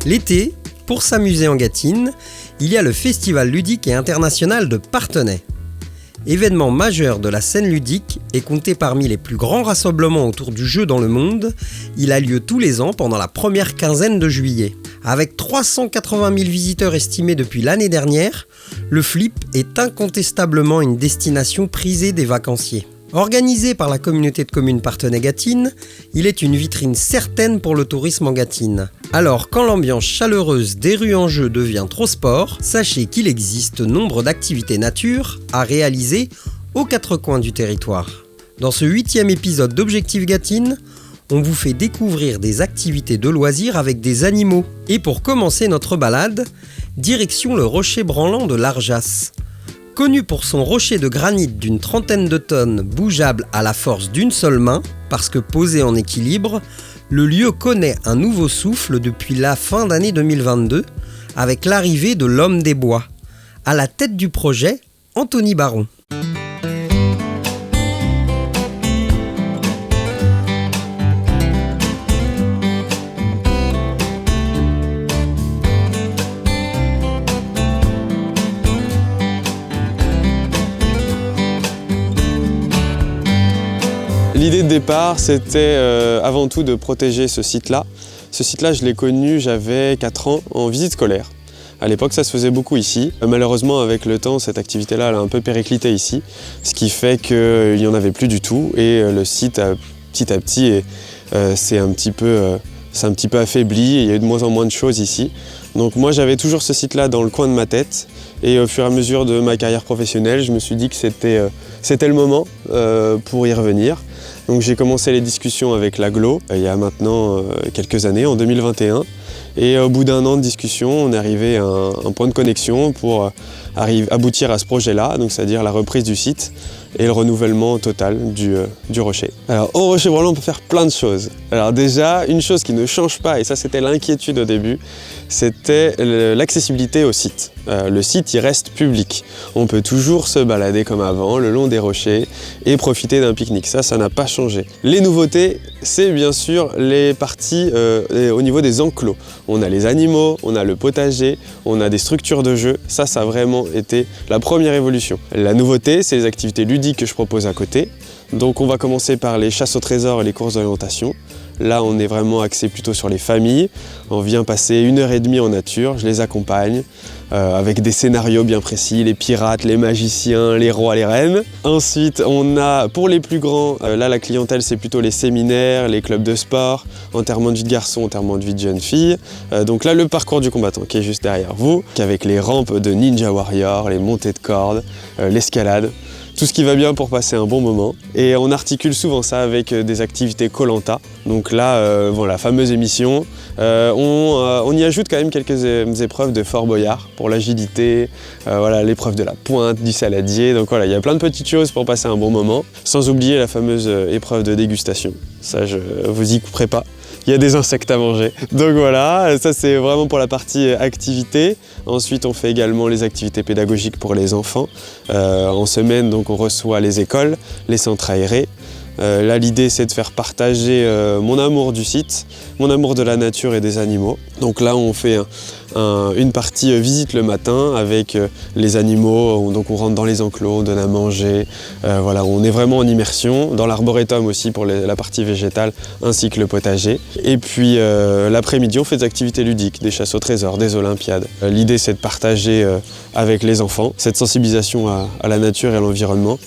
L'été, pour s'amuser en Gâtine, il y a le Festival ludique et international de Parthenay. Événement majeur de la scène ludique et compté parmi les plus grands rassemblements autour du jeu dans le monde, il a lieu tous les ans pendant la première quinzaine de juillet. Avec 380 000 visiteurs estimés depuis l'année dernière, le Flip est incontestablement une destination prisée des vacanciers. Organisé par la communauté de communes Parthenay-Gâtine, il est une vitrine certaine pour le tourisme en Gâtine. Alors, quand l'ambiance chaleureuse des rues en jeu devient trop sport, sachez qu'il existe nombre d'activités nature à réaliser aux quatre coins du territoire. Dans ce 8e épisode d'Objectif Gâtine, on vous fait découvrir des activités de loisirs avec des animaux. Et pour commencer notre balade, direction le rocher branlant de l'Arjas. Connu pour son rocher de granit d'une 30aine de tonnes, bougeable à la force d'une seule main, parce que posé en équilibre, le lieu connaît un nouveau souffle depuis la fin d'année 2022, avec l'arrivée de l'homme des bois. À la tête du projet, Anthony Baron. L'idée de départ, c'était avant tout de protéger ce site-là. Ce site-là, je l'ai connu, j'avais 4 ans, en visite scolaire. À l'époque, ça se faisait beaucoup ici. Malheureusement, avec le temps, cette activité-là, elle a un peu périclité ici, ce qui fait qu'il n'y en avait plus du tout. Et le site, petit à petit, c'est un petit peu affaibli et il y a eu de moins en moins de choses ici. Donc moi, j'avais toujours ce site-là dans le coin de ma tête. Et au fur et à mesure de ma carrière professionnelle, je me suis dit que c'était le moment pour y revenir. Donc j'ai commencé les discussions avec l'agglo il y a maintenant quelques années, en 2021. Et au bout d'un an de discussion, on est arrivé à un point de connexion pour aboutir à ce projet-là, donc c'est-à-dire la reprise du site et le renouvellement total du rocher. Alors au rocher branlant, on peut faire plein de choses. Alors déjà, une chose qui ne change pas, et ça c'était l'inquiétude au début, c'était l'accessibilité au site. Le site, il reste public. On peut toujours se balader comme avant, le long des rochers, et profiter d'un pique-nique. Ça n'a pas changé. Les nouveautés, c'est bien sûr les parties au niveau des enclos. On a les animaux, on a le potager, on a des structures de jeu. Ça a vraiment été la première évolution. La nouveauté, c'est les activités ludiques que je propose à côté. Donc on va commencer par les chasses au trésor et les courses d'orientation. Là, on est vraiment axé plutôt sur les familles. On vient passer 1h30 en nature, je les accompagne avec des scénarios bien précis, les pirates, les magiciens, les rois, les reines. Ensuite, on a pour les plus grands, là la clientèle c'est plutôt les séminaires, les clubs de sport, enterrement de vie de garçon, enterrement de vie de jeune fille. Donc là, le parcours du combattant qui est juste derrière vous, avec les rampes de Ninja Warrior, les montées de cordes, l'escalade. Tout ce qui va bien pour passer un bon moment. Et on articule souvent ça avec des activités Koh-Lanta. Donc là, la fameuse émission. On y ajoute quand même quelques épreuves de Fort Boyard pour l'agilité, l'épreuve de la pointe, du saladier. Donc voilà, il y a plein de petites choses pour passer un bon moment. Sans oublier la fameuse épreuve de dégustation. Ça, je vous y couperai pas. Il y a des insectes à manger. Donc voilà, ça c'est vraiment pour la partie activité. Ensuite, on fait également les activités pédagogiques pour les enfants. En semaine, donc, on reçoit les écoles, les centres aérés. Là, l'idée, c'est de faire partager mon amour du site, mon amour de la nature et des animaux. Donc là, on fait une partie visite le matin avec les animaux. Donc on rentre dans les enclos, on donne à manger. On est vraiment en immersion. Dans l'arboretum aussi pour la partie végétale, ainsi que le potager. Et puis l'après-midi, on fait des activités ludiques, des chasses au trésor, des olympiades. L'idée, c'est de partager avec les enfants cette sensibilisation à la nature et à l'environnement.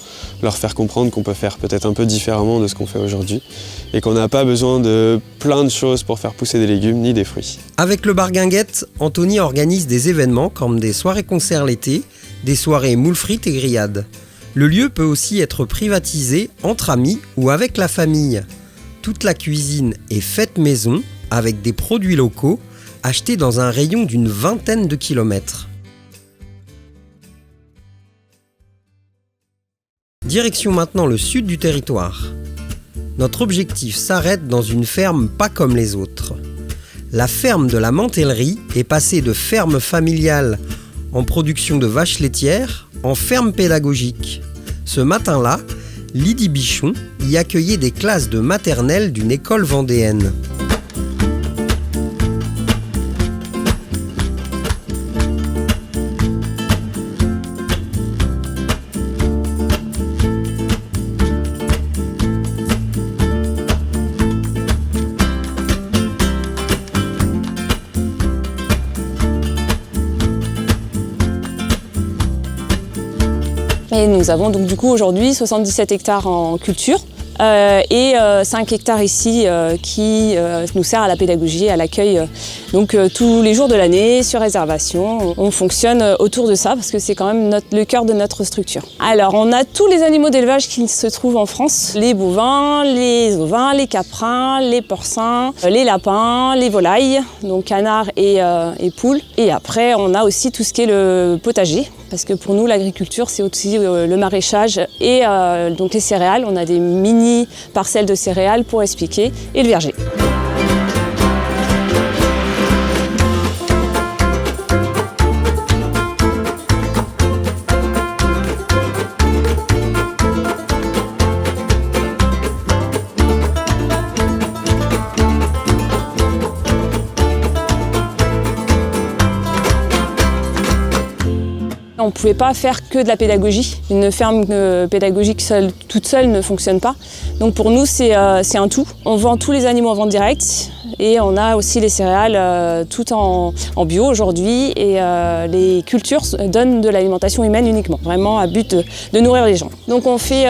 Leur faire comprendre qu'on peut faire peut-être un peu différemment de ce qu'on fait aujourd'hui et qu'on n'a pas besoin de plein de choses pour faire pousser des légumes ni des fruits. Avec le bar Guinguette, Anthony organise des événements comme des soirées-concerts l'été, des soirées moules frites et grillades. Le lieu peut aussi être privatisé entre amis ou avec la famille. Toute la cuisine est faite maison avec des produits locaux achetés dans un rayon d'une 20aine de kilomètres. Direction maintenant le sud du territoire. Notre objectif s'arrête dans une ferme pas comme les autres. La ferme de la Mantellerie est passée de ferme familiale en production de vaches laitières en ferme pédagogique. Ce matin-là, Lydie Bichon y accueillait des classes de maternelle d'une école vendéenne. Et nous avons donc du coup aujourd'hui 77 hectares en culture. Et 5 hectares ici qui nous sert à la pédagogie, à l'accueil tous les jours de l'année, sur réservation. On fonctionne autour de ça parce que c'est quand même le cœur de notre structure. Alors on a tous les animaux d'élevage qui se trouvent en France. Les bovins, les ovins, les caprins, les porcins, les lapins, les volailles, donc canards et poules. Et après on a aussi tout ce qui est le potager. Parce que pour nous, l'agriculture, c'est aussi le maraîchage et donc les céréales. On a des mini parcelles de céréales pour expliquer, et le verger. On ne pouvait pas faire que de la pédagogie. Une ferme pédagogique toute seule ne fonctionne pas. Donc pour nous, c'est un tout. On vend tous les animaux en vente directe et on a aussi les céréales tout en bio aujourd'hui. Et les cultures donnent de l'alimentation humaine uniquement, vraiment à but de nourrir les gens. Donc on fait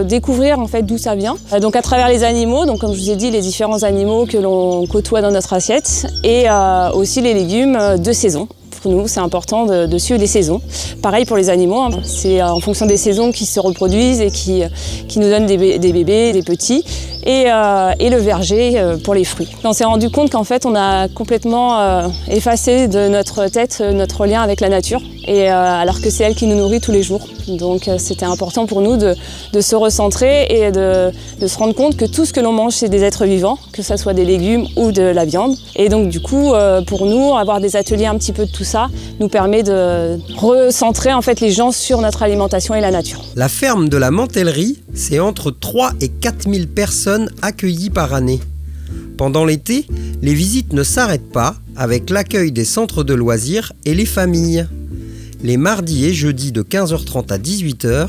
découvrir en fait d'où ça vient. Donc à travers les animaux, donc comme je vous ai dit, les différents animaux que l'on côtoie dans notre assiette et aussi les légumes de saison. Pour nous, c'est important de suivre les saisons. Pareil pour les animaux, c'est en fonction des saisons qui se reproduisent et qui nous donnent des bébés, des petits, et le verger pour les fruits. On s'est rendu compte qu'en fait, on a complètement effacé de notre tête notre lien avec la nature, alors que c'est elle qui nous nourrit tous les jours. Donc c'était important pour nous de se recentrer et de se rendre compte que tout ce que l'on mange, c'est des êtres vivants, que ce soit des légumes ou de la viande. Et donc du coup, pour nous, avoir des ateliers un petit peu de tout ça nous permet de recentrer en fait les gens sur notre alimentation et la nature. La ferme de la Mantellerie, c'est entre 3 et 4 000 personnes accueillies par année. Pendant l'été, les visites ne s'arrêtent pas avec l'accueil des centres de loisirs et les familles. Les mardis et jeudis de 15h30 à 18h,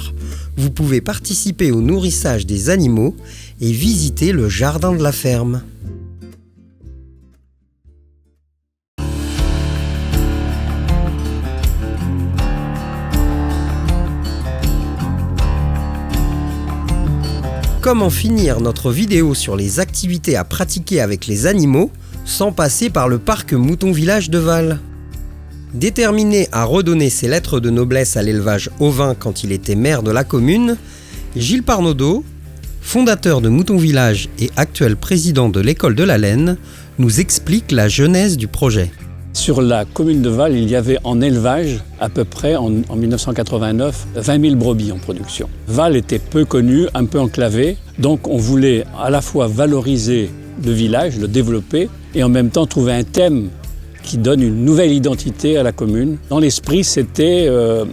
vous pouvez participer au nourrissage des animaux et visiter le jardin de la ferme. Comment finir notre vidéo sur les activités à pratiquer avec les animaux sans passer par le parc Mouton Village de Val ? Déterminé à redonner ses lettres de noblesse à l'élevage ovin quand il était maire de la commune, Gilles Parnaudot, fondateur de Mouton Village et actuel président de l'école de la laine, nous explique la genèse du projet. Sur la commune de Val, il y avait en élevage, à peu près en 1989, 20 000 brebis en production. Val était peu connu, un peu enclavé, donc on voulait à la fois valoriser le village, le développer, et en même temps trouver un thème qui donne une nouvelle identité à la commune. Dans l'esprit, c'était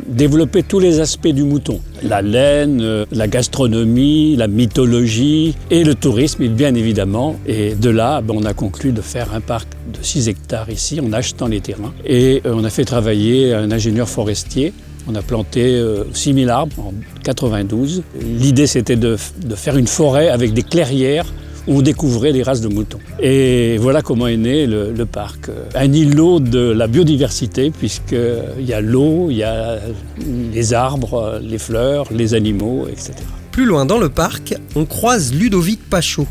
développer tous les aspects du mouton. La laine, la gastronomie, la mythologie et le tourisme, bien évidemment. Et de là, on a conclu de faire un parc de 6 hectares ici, en achetant les terrains. Et on a fait travailler un ingénieur forestier. On a planté 6 000 arbres en 92. L'idée, c'était de faire une forêt avec des clairières où on découvrait les races de moutons. Et voilà comment est né le parc. Un îlot de la biodiversité, puisqu'il y a l'eau, il y a les arbres, les fleurs, les animaux, etc. Plus loin dans le parc, on croise Ludovic Pachot.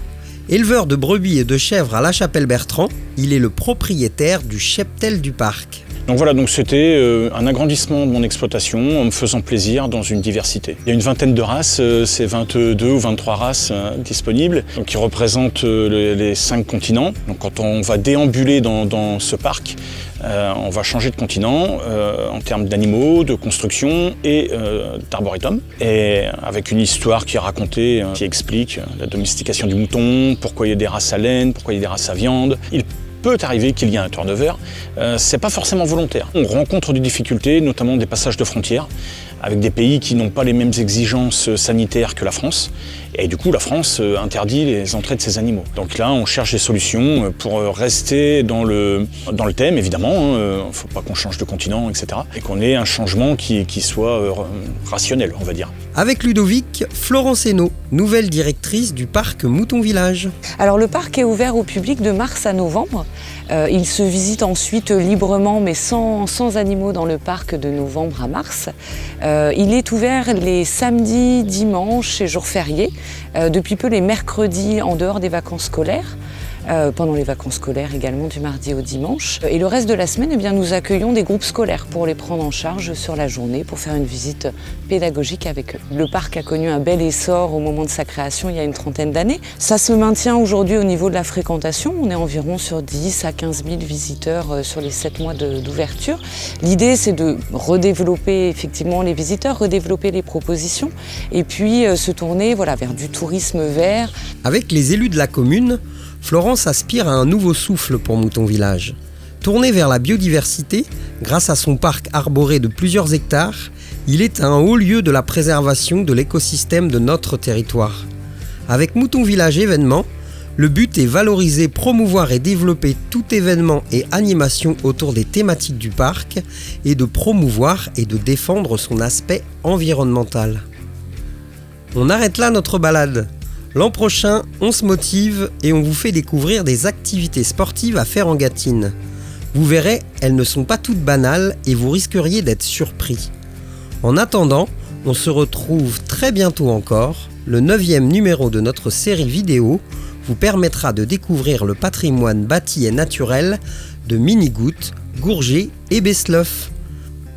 Éleveur de brebis et de chèvres à La Chapelle-Bertrand, il est le propriétaire du cheptel du parc. Donc voilà, c'était un agrandissement de mon exploitation en me faisant plaisir dans une diversité. Il y a une vingtaine de races, c'est 22 ou 23 races disponibles, donc qui représentent les 5 continents. Donc quand on va déambuler dans ce parc, on va changer de continent en termes d'animaux, de construction et d'arboretum. Et avec une histoire qui est racontée, qui explique la domestication du mouton, pourquoi il y a des races à laine, pourquoi il y a des races à viande. Il peut arriver qu'il y ait un turnover, c'est pas forcément volontaire. On rencontre des difficultés, notamment des passages de frontières, avec des pays qui n'ont pas les mêmes exigences sanitaires que la France. Et du coup, la France interdit les entrées de ces animaux. Donc là, on cherche des solutions pour rester dans le thème, évidemment. Il ne faut pas qu'on change de continent, etc. Et qu'on ait un changement qui soit rationnel, on va dire. Avec Ludovic, Florence Hainaut, nouvelle directrice du parc Mouton Village. Alors le parc est ouvert au public de mars à novembre. Il se visite ensuite librement, mais sans animaux dans le parc de novembre à mars. Il est ouvert les samedis, dimanches et jours fériés, depuis peu les mercredis en dehors des vacances scolaires. Pendant les vacances scolaires également du mardi au dimanche. Et le reste de la semaine, nous accueillons des groupes scolaires pour les prendre en charge sur la journée, pour faire une visite pédagogique avec eux. Le parc a connu un bel essor au moment de sa création il y a une trentaine d'années. Ça se maintient aujourd'hui au niveau de la fréquentation. On est environ sur 10 à 15 000 visiteurs sur les 7 mois d'ouverture. L'idée, c'est de redévelopper effectivement les visiteurs, redévelopper les propositions et puis se tourner vers du tourisme vert. Avec les élus de la commune, Florence aspire à un nouveau souffle pour Mouton Village. Tourné vers la biodiversité, grâce à son parc arboré de plusieurs hectares, il est un haut lieu de la préservation de l'écosystème de notre territoire. Avec Mouton Village événements, le but est valoriser, promouvoir et développer tout événement et animation autour des thématiques du parc et de promouvoir et de défendre son aspect environnemental. On arrête là notre balade. L'an prochain, on se motive et on vous fait découvrir des activités sportives à faire en Gâtine. Vous verrez, elles ne sont pas toutes banales et vous risqueriez d'être surpris. En attendant, on se retrouve très bientôt encore. Le 9e numéro de notre série vidéo vous permettra de découvrir le patrimoine bâti et naturel de Minigoutte, Gourget et Besleuf.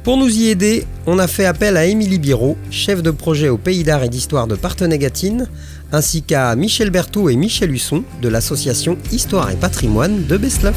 Pour nous y aider, on a fait appel à Émilie Biraud, chef de projet au Pays d'Art et d'Histoire de Parthenay-Gâtine, ainsi qu'à Michel Berthaud et Michel Husson de l'association Histoire et Patrimoine de Besleuf.